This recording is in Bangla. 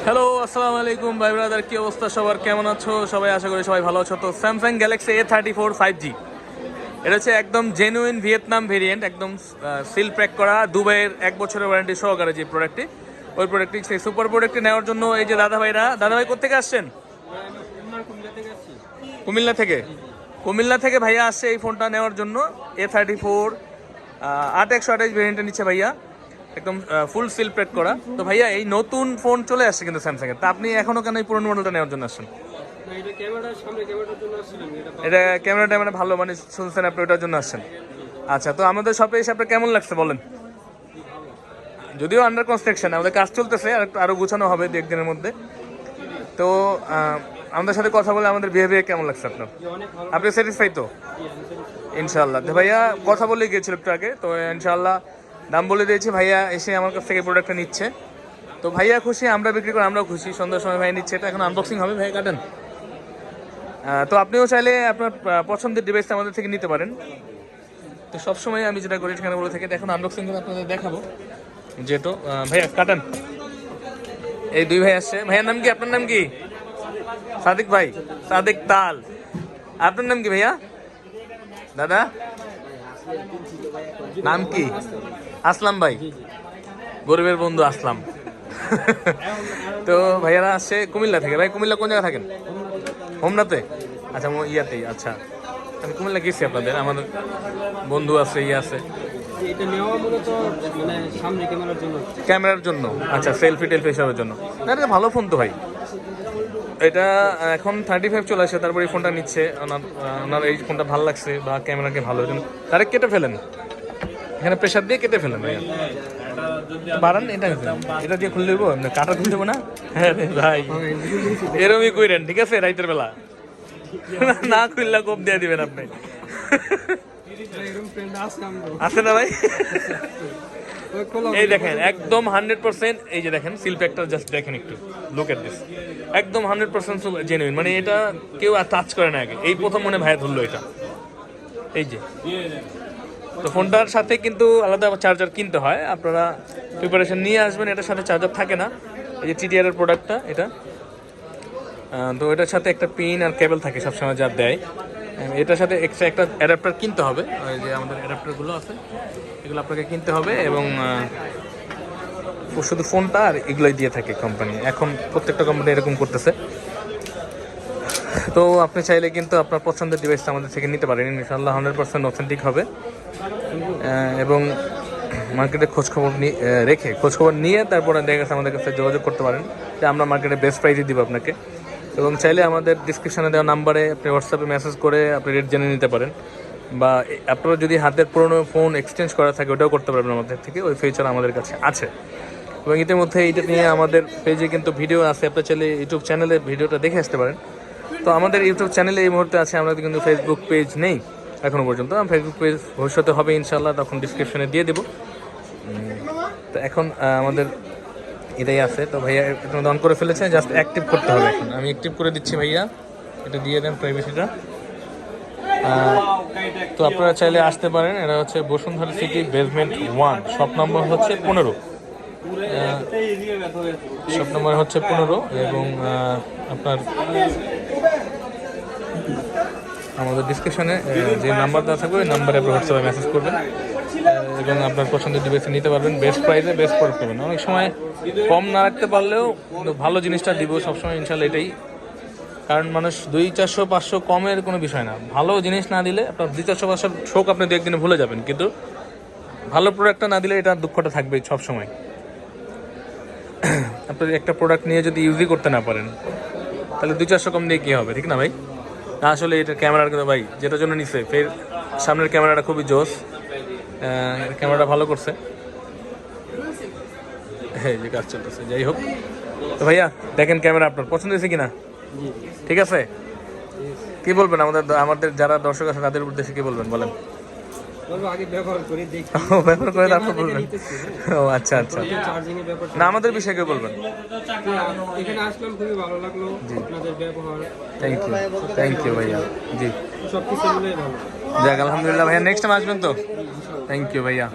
হ্যালো, আসসালামু আলাইকুম ভাই ব্রাদার, কি অবস্থা সবার, কেমন আছো সবাই? আশা করি সবাই ভালো আছো। তো স্যামসাং গ্যালাক্সি A34 5G, এটা হচ্ছে একদম জেনুইন ভিয়েতনাম ভেরিয়েন্ট, একদম সিল প্যাক করা, দুবাইয়ের 1 বছরের ওয়ারেন্টি সহকারে যে প্রোডাক্টটি, ওই প্রোডাক্টটি, সেই সুপার প্রোডাক্টটি নেওয়ার জন্য এই যে দাদাভাই কোথেকে আসছেন? কুমিল্লা থেকে। কুমিল্লা থেকে ভাইয়া আসছে এই ফোনটা নেওয়ার জন্য। A34 8128 ভেরিয়েন্টটা নিচ্ছে ভাইয়া, একদম ফুল সিল প্যাক করা। তো ভাইয়া এই নতুন ফোন চলে আসছে কিন্তু স্যামসাং এর, তা আপনি এখনো কেন এই পুরনো মডেলটা নেওয়ার জন্য আসছেন? এটা ক্যামেরাটা ভালো, মানে শুনছেন আপনি ওটার জন্য আসছেন। আচ্ছা, তো আমাদের শপে এসে আপনার কেমন লাগছে বলেন? যদিও আন্ডার কনস্ট্রাকশন, আমাদের কাজ চলতেছে, আরো গোছানো হবে দু একদিনের মধ্যে। তো আমাদের সাথে কথা বলে আমাদের বিহেভিয়ার কেমন লাগছে আপনার? আপনি স্যাটিসফাই তো? ইনশাল্লাহ। তো ভাইয়া কথা বলে গিয়েছিল একটু আগে, তো ইনশাল্লাহ দাম বলে দিয়েছি, ভাইয়া এসে আমার কাছ থেকে প্রোডাক্টটা নিচ্ছে। তো ভাইয়া খুশি, আমরা বিক্রি করে আমরাও খুশি। সন্ধ্যার সময় ভাই নিচ্ছে, এটা এখন আনবক্সিং হবে, ভাইয়া কাটেন। তো আপনিও চাইলে আপনার পছন্দের ডিভাইসটা আমাদের থেকে নিতে পারেন। তো সবসময় আমি যেটা করি সেখানে বলে থাকি, এখন আনবক্সিং করে আপনাদের দেখাবো যেহেতু। ভাইয়া কাটেন। এই দুই ভাই আসছে। ভাইয়ার নাম কি? আপনার নাম কি? সাদিক ভাই, সাদিক তাল। আপনার নাম কি ভাইয়া? দাদা নাম কি? আসলাম ভাই, গরিবের বন্ধু আসলাম। তো ভাইয়ারা আসছে কুমিল্লা থেকে। ভাই কুমিল্লা কোন জায়গায় থাকেন? হোমনাতে? আচ্ছা, ইয়াতেই। আচ্ছা, আমি কুমিল্লা গেছি আপনাদের, আমাদের বন্ধু আছে, আছে। ক্যামেরার জন্য? আচ্ছা, সেলফি টেলফি এসবের জন্য। না, এটা ভালো ফোন তো ভাই। এটা এখন 35 চলে আসে, তারপরে এই ফোনটা নিচ্ছে। ওনার এই ফোনটা ভালো লাগছে বা ক্যামেরাকে ভালো, ডাইরেক্ট কেটে ফেলেন, এখানে প্রেশার দিয়ে কেটে ফেলেন ভাইয়া। বাড়ান, এটা দিয়ে খুলে দেবো, কাটা খুলে দেবো না? হ্যাঁ ভাই, এরমই কইরেন, ঠিক আছে? রাইতের বেলা না খুললা কোপ দিয়ে দিবেন আপনি। আছে না ভাই? এই দেখেন, একদম 100%। এই যে দেখেন সিল প্যাকটা, জাস্ট দেখেন, একটু লুক এট দিস। একদম 100% জেনুইন, মানে এটা কেউ আর টাচ করে না আগে, এই প্রথম মনে ভাইয়া ধরলো এটা। এই যে, তো ফোনটার সাথে কিন্তু আলাদা চার্জার কিনতে হয়, আপনারা প্রিপারেশন নিয়ে আসবেন। এটার সাথে চার্জার থাকে না, এই যে TTR এর প্রোডাক্টটা এটা। তো এটার সাথে একটা পিন আর কেবল থাকে সবসময়, যা দেয়। এটার সাথে এক্সট্রা একটা অ্যাডাপ্টার কিনতে হবে, ওই যে আমাদের অ্যাডাপ্টারগুলো আছে, এগুলো আপনাকে কিনতে হবে। এবং শুধু ফোনটা আর এগুলোই দিয়ে থাকে কোম্পানি, এখন প্রত্যেকটা কোম্পানি এরকম করতেছে। তো আপনি চাইলে কিন্তু আপনার পছন্দের ডিভাইসটা আমাদের থেকে নিতে পারেন, ইনশাআল্লাহ 100% অথেন্টিক হবে। এবং মার্কেটে খোঁজখবর নিয়ে তারপরে দেখা গেছে আমাদের কাছে যোগাযোগ করতে পারেন, যে আমরা মার্কেটে বেস্ট প্রাইসে দিব আপনাকে। এবং চাইলে আমাদের ডিসক্রিপশনে দেওয়া নাম্বারে আপনি হোয়াটসঅ্যাপে মেসেজ করে আপনি রেট জেনে নিতে পারেন, বা আপনার যদি হাতের পুরনো ফোন এক্সচেঞ্জ করা থাকে ওটাও করতে পারবেন আমাদের থেকে, ওই ফিচার আমাদের কাছে আছে। এবং ইতিমধ্যে এইটা নিয়ে আমাদের পেজে কিন্তু ভিডিও আছে, আপনি চাইলে ইউটিউব চ্যানেলে ভিডিওটা দেখে আসতে পারেন। তো আমাদের ইউটিউব চ্যানেলে এই মুহূর্তে আছে, আমাদের কিন্তু ফেসবুক পেজ নেই এখনো পর্যন্ত। ফেসবুক পেজ ভবিষ্যতে হবে ইনশাল্লাহ, তখন ডিসক্রিপশনে দিয়ে দেবো। তো এখন আমাদের এটাই আছে। তো ভাইয়া এটা অন করে ফেলেছে, জাস্ট অ্যাক্টিভ করতে হবে। এখন আমি অ্যাক্টিভ করে দিচ্ছি ভাইয়া, এটা দিয়ে দেন প্রাইভেসিটা। তো আপনারা চাইলে আসতে পারেন, এটা হচ্ছে Bashundhara city basement 1, shop number হচ্ছে 15। শপ নম্বর হচ্ছে 15। এবং আপনার আমাদের ডিসক্রিপশনে যে নাম্বার দেওয়া থাকবে ওই নাম্বারে আপনি হোয়াটসঅ্যাপে মেসেজ করবেন, এবং আপনার পছন্দের ডিভাইসে নিতে পারবেন। বেস্ট প্রাইসে বেস্ট প্রোডাক্ট পাবেন। অনেক সময় কম না রাখতে পারলেও ভালো জিনিসটা দিব সবসময় ইনশাল্লাহ, এটাই। কারণ মানুষ 200-400-500 কমের কোনো বিষয় না, ভালো জিনিস না দিলে আপনার 200-400 শোক আপনি দু একদিনে ভুলে যাবেন, কিন্তু ভালো প্রোডাক্টটা না দিলে এটা দুঃখটা থাকবেই সবসময়। আপনি একটা প্রোডাক্ট নিয়ে যদি ইউজই করতে না পারেন, তাহলে 200-400 কম দিয়ে কী হবে, ঠিক না ভাই? না, আসলে এটা ক্যামেরার কিন্তু ভাই যেটার জন্য নিছে, ফের সামনের ক্যামেরাটা খুবই জোস, ক্যামেরাটা ভালো করছে। হ্যাঁ, যে কাজ চলতেছে, যাই হোক। তো ভাইয়া দেখেন ক্যামেরা আপনার পছন্দ হয়েছে কিনা? ঠিক আছে, কি বলবেন আমাদের যারা দর্শক আছে তাদের উদ্দেশ্যে কি বলবেন বলেন? ব্যবহার করে তারপর বলবেন। ও আচ্ছা আচ্ছা, না আমাদের বিষয়ে কেউ বলবেন। থ্যাংক ইউ ভাইয়া। জি, যাক আলহামদুলিল্লাহ ভাইয়া, নেক্সট টাইম আসবেন তো? থ্যাংক ইউ ভাইয়া।